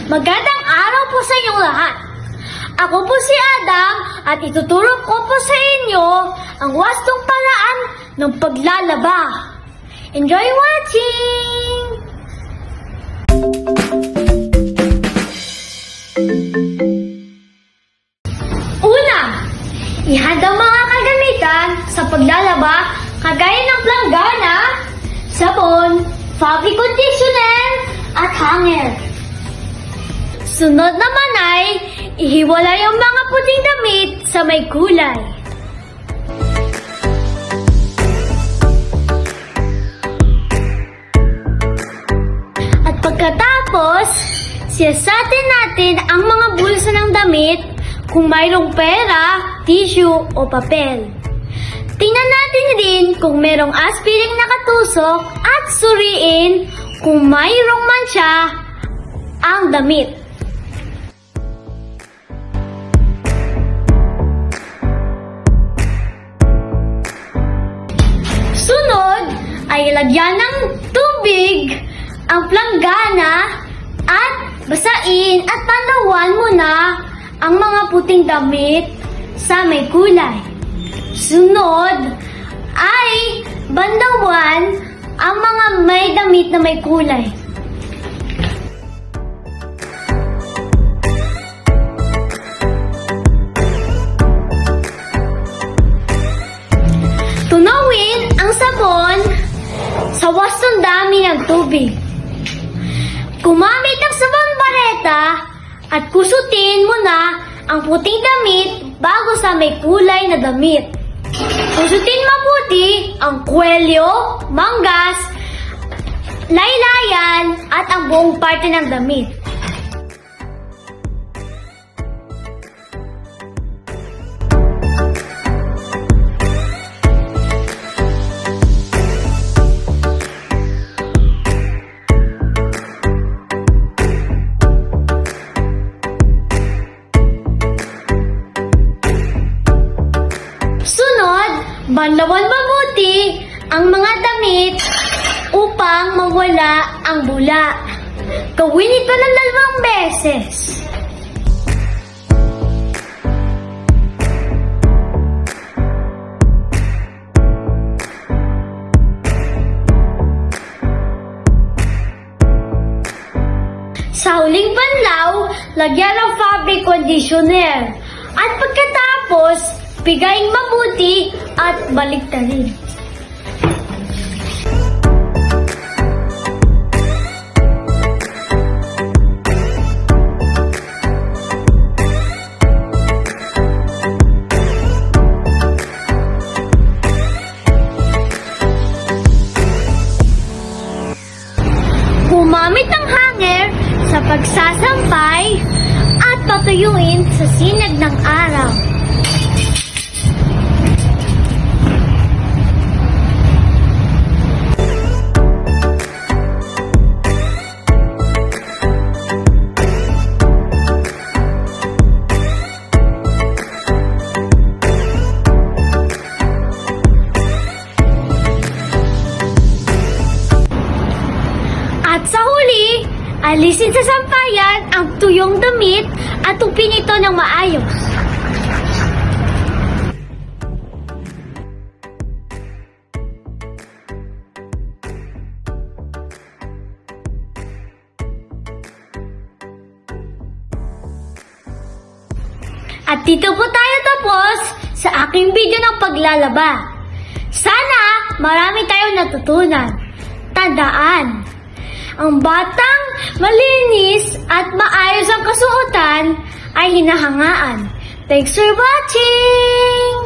Magandang araw po sa inyong lahat. Ako po si Adam at ituturo ko po sa inyo ang wastong paraan ng paglalaba. Enjoy watching! Una, ihanda ang mga kagamitan sa paglalaba kagaya ng planggana, sabon, fabric conditioner, at hanger. Sunod naman ay ihiwalay ang mga puting damit sa may kulay. At pagkatapos, siyasatin natin ang mga bulsa ng damit kung mayroong pera, tissue o papel. Tingnan natin din kung mayroong aspiring nakatusok at suriin kung mayroong mantsa ang damit. Sunod ay lagyan ng tubig ang planggana at basain at panawan mo na ang mga puting damit sa may kulay. Sunod ay bandawan ang mga may damit na may kulay. Tunawin ang sabon sa wastong dami ng tubig. Gumamit ng sabon bareta at kusutin mo na ang puting damit bago sa may kulay na damit. Kusutin mabuti ang kwelyo, manggas, laylayan at ang buong parte ng damit. Banlawan mabuti ang mga damit upang mawala ang bula. Gawin ito ng 2 beses. Sa huling banlaw, lagyan ng fabric conditioner. At pagkatapos, pigayin mabuti at baliktarin. Gumamit ng hanger sa pagsasampay at patuyuin sa sinag ng araw. At sa huli, alisin sa sampayan ang tuyong damit at tupin ito ng maayos. At dito po tayo tapos sa aking video ng paglalaba. Sana marami tayong natutunan. Tandaan, ang batang malinis at maayos ang kasuotan ay hinahangaan. Thanks for watching!